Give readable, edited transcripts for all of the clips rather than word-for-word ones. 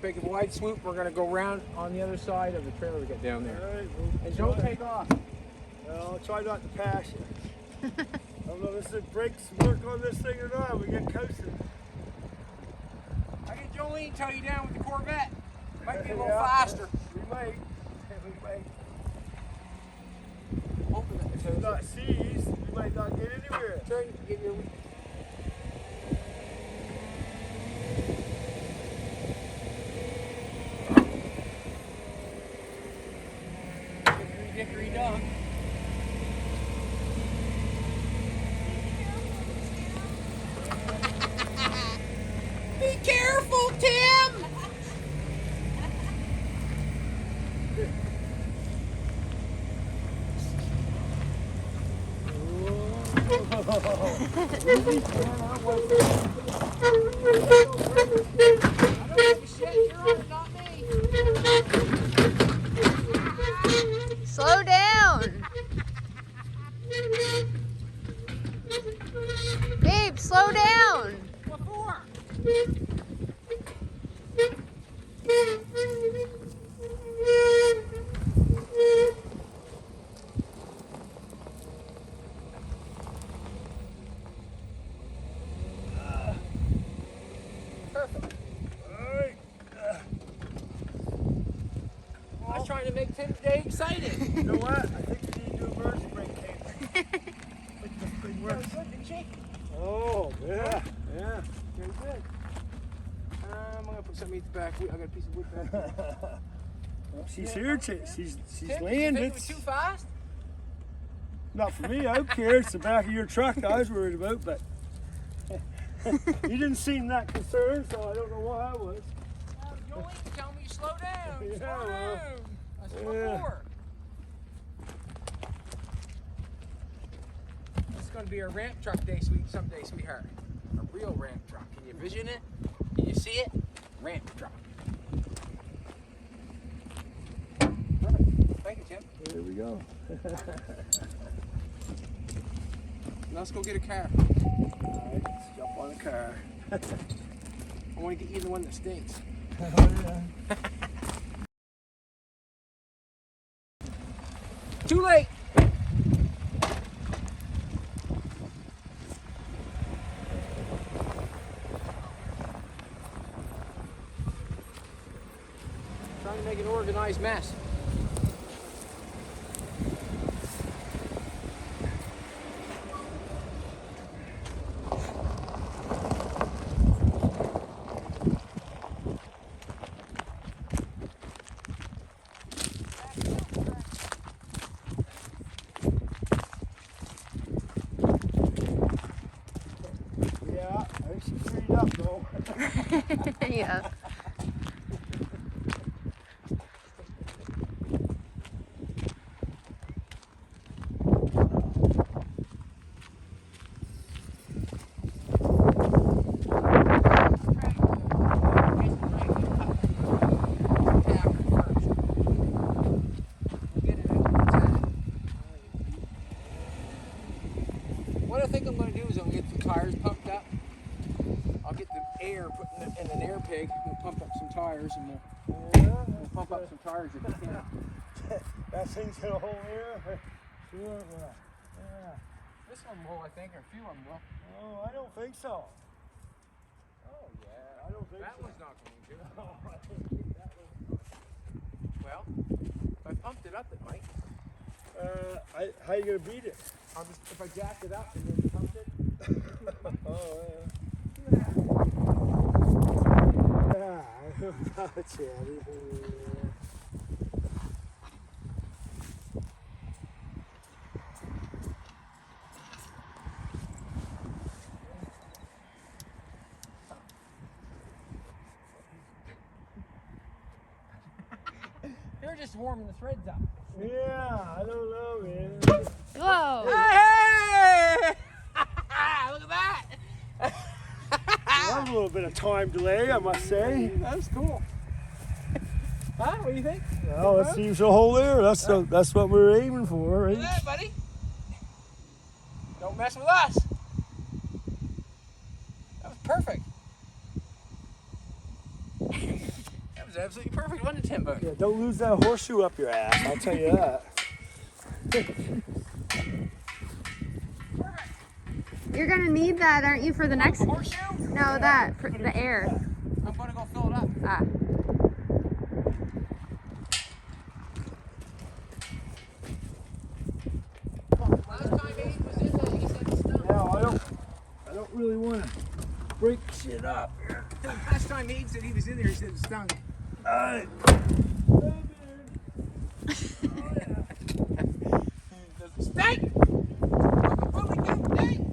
big wide swoop. We're going to go around on the other side of the trailer we get down there. All right, And don't take off. Well, I'll try not to pass you. I don't know if the brakes work on this thing or not. We get coasted. I get Jolene tell you down with the Corvette. Might be a little faster. We might. We might. Open it. If it's not seized, we might not get anywhere. Turn, get your... Hickory dog. Be careful, Tim! Slow down. Babe, slow down. What for? Perfect. Alright. I was trying to make Tim's day exciting. You know what? I think we need to do emergency brake cable. Make this thing work. Good, didn't she? Oh, yeah. Yeah. Very good. I'm gonna put something at the back. I got a piece of wood back there. She's here. She's Tim, landed. You think it was too fast? Not for me. I don't care. It's the back of your truck I was worried about, but you didn't seem that concerned, so I don't know why I was. Jolene, tell me to slow down. Yeah, Slow well, down. That's what yeah. for. This is going to be our ramp truck day someday, sweetheart. A real ramp truck. Can you vision it? Can you see it? Ramp truck. Perfect. Thank you, Tim. There we go. Let's go get a car. Alright, let's jump on a car. I want to get you the one that stinks. Oh, yeah. Too late. Trying to make an organized mess. Yeah, I think she's freed up though. Yeah. What I think I'm going to do is I'm going to get the tires pumped up. I'll get the air put in an air pig. We'll pump up some tires and we'll pump up some tires if we can. That thing's got a hole here. Sure, yeah. This one will, I think, or a few of them will. Oh, I don't think so. Oh yeah, I don't think that so. one's not going to. Oh, I don't think that one's Well, if I pumped it up, it might. how you gonna beat it? I'll just, if I jacked it up and then pumped it. Oh, yeah. Yeah, Chatty. They're just warming the threads up. Yeah, I don't know, man. Whoa. Hey! Look at that! That was a little bit of time delay, I must say. That was cool. Huh? What do you think? Well, it seems a hole there. That's what we're aiming for, Look right? at that, buddy. Don't mess with us. That was perfect. was absolutely perfect, wasn't it, Timbo? Yeah, don't lose that horseshoe up your ass, I'll tell you that. You're gonna need that, aren't you, for the next? Horseshoe? No, that for the air. I'm gonna go fill it up. Ah. Last time Aiden was in there, he said it stunk. Now, I don't really want to break shit up here. Last time Aiden said he was in there, he said it stunk. Alright. Does it stink? Really good stink.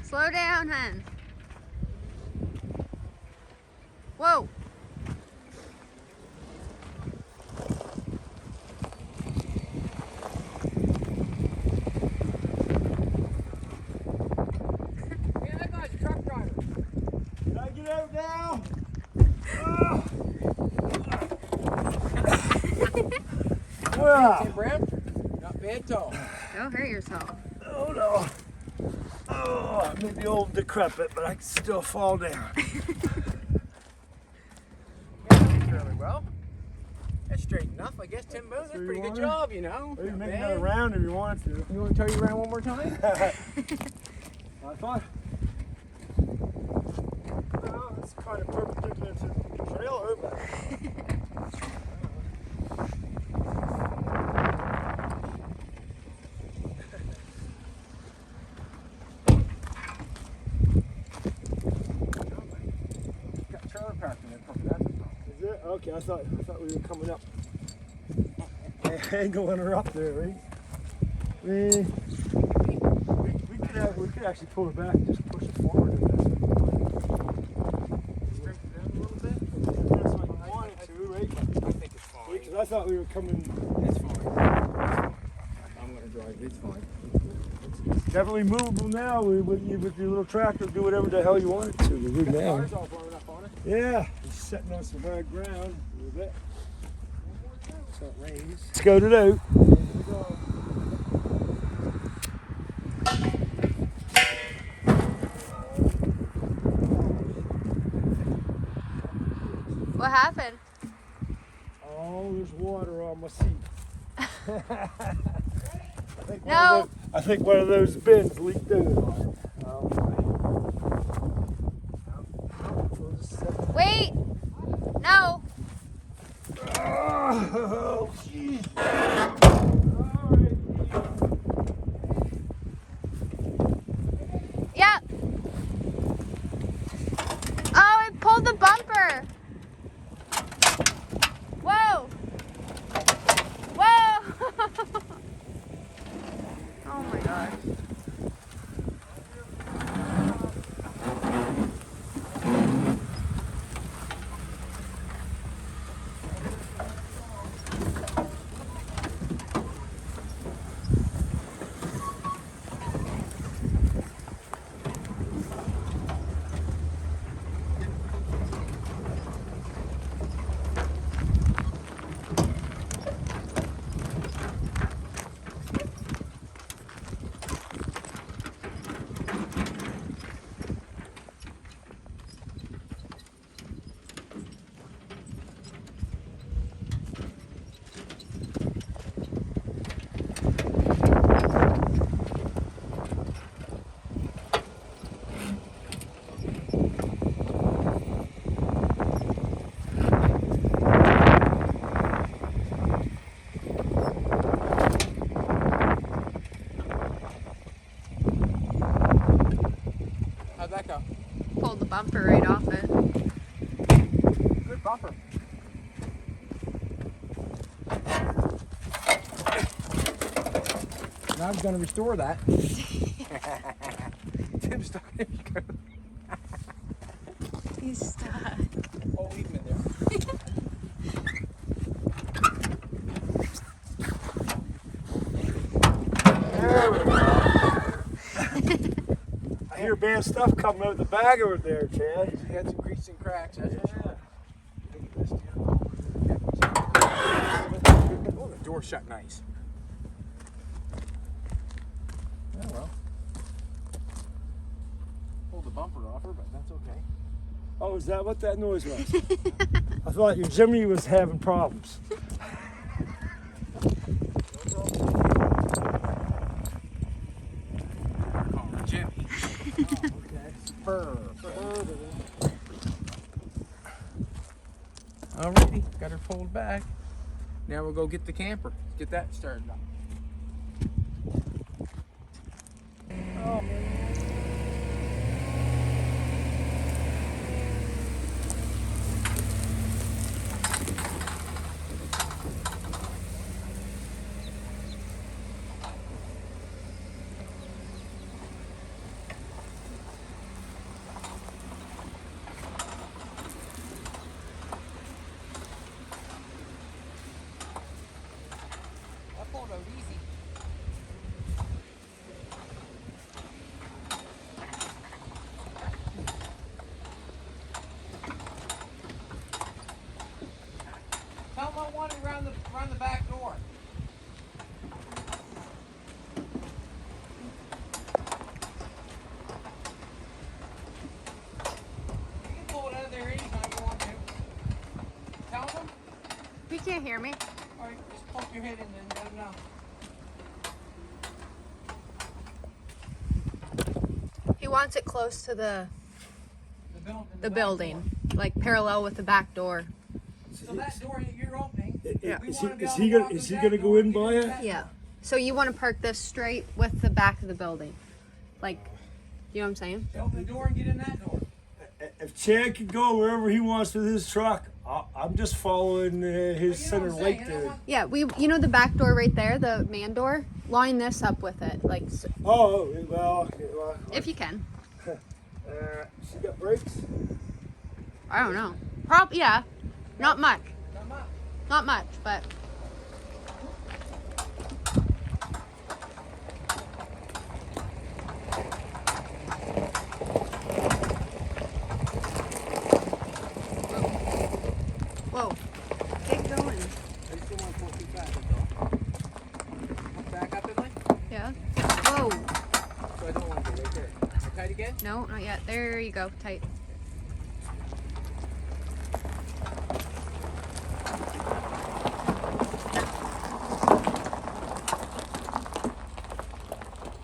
Slow down, hun. Whoa. Man, that guy's a truck driver. Can I get out now? Wow. Tim Brown? Not bad, though. Don't hurt yourself. Oh no. Oh, I may be old and decrepit, but I can still fall down. Fairly well. That's straight enough, I guess, Timbo. That's a you pretty good want it? job, you know. Or you can Not make bad. another round if you want to. You want to turn you around one more time? I thought. Well, it's kind of perpendicular to the trailer, but. Got a trailer parked in there. That's Is it? Okay, I thought we were coming up. Angling her up there, right? We could actually pull it back and just push it forward. If that's what you want. straighten it out a little bit. If that's what you wanted to, right? I think it's fine. Because I thought we were coming. It's fine. I'm going to drive. It's fine. Definitely movable now with your little tractor. Do whatever the hell you want it to. You're good The now. car's all blown up on it. Yeah, it's sitting on some hard ground a little bit. So it rains. Let's go to the. What happened? Oh, there's water on my seat. No. I think one of those bins leaked out on it. Wait. No. Oh, jeez. Yep. Oh, it pulled the bumper. Whoa. Whoa. Oh my gosh. How'd that go? Pulled the bumper right off it. Good bumper. I was going to restore that. Tim's stuck. There you go. He's stuck. Oh, leave him in there. There we go. I hear bad stuff coming out of the bag over there, Chad. He had some creaks and cracks, that's for sure. Oh, the door shut nice. Oh well. Pulled the bumper off her, but that's okay. Oh, is that what that noise was? I thought your Jimmy was having problems. Call her Jimmy. Okay. Alrighty, got her pulled back. Now we'll go get the camper. Get that started up. Oh. That pulled out easy. Tell them I want it around the back door. You can pull it out of there anytime you want to. Tell them. He can't hear me. All right, just poke your head in and let them know. He wants it close to the Back building, like parallel with the back door. door. So that door that you're opening, Yeah. we Is wanna be he, is able he to gonna walk is in he that gonna go door in and get by into it? that Yeah. door. So you want to park this straight with the back of the building, like, you know what I'm saying? Open the door and get in that door. If Chad could go wherever he wants with his truck, I'm just following his But you know center what I'm lake saying, there. Yeah, you know the back door right there, the man door. Line this up with it, like, Oh, well, if you can. she got brakes? I don't know. Yeah, not much, Come up. not much, but. Whoa, get going. I just don't want to pull too fast, that's all. Back up, Emily. Yeah. Whoa. So I don't want to go right there. Tight again? No, not yet. There you go. Tight.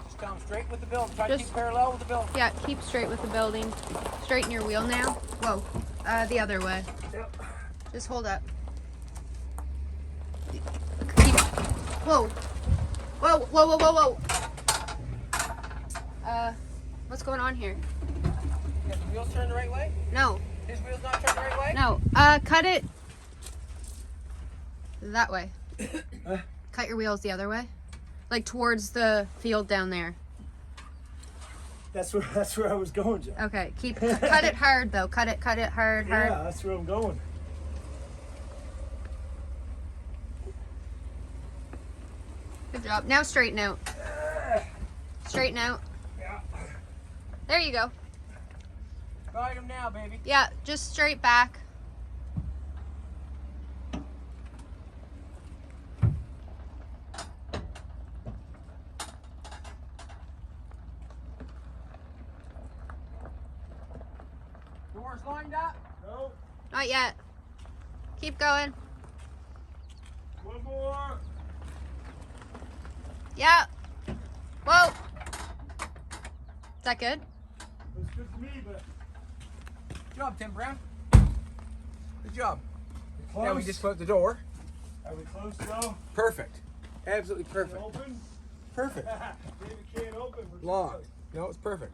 Just come straight with the building. Try to Just- keep parallel with the building. Yeah, keep straight with the building. Straighten your wheel now. Whoa. The other way. Yep. Just hold up. Keep. Whoa. Whoa, whoa, whoa, whoa, whoa. What's going on here? Got the wheels turned the right way? No, His wheels not turned the right way? no. Cut it that way. Cut your wheels the other way. Like towards the field down there. That's where I was going, John. Okay, cut it hard though. Cut it hard. Yeah, that's where I'm going. Good job. Now straighten out. Straighten out. Yeah. There you go. Guide him now, baby. Yeah, just straight back. Doors lined up. No, Not yet. Keep going. one more. Yeah. Whoa. Is that good? Looks good to me, but Good job, Tim Brown. Good job. close. Now we just put the door. Are we close though? Perfect. Absolutely Can perfect. it open? Perfect. Maybe can't open. We're Locked. No, it's perfect.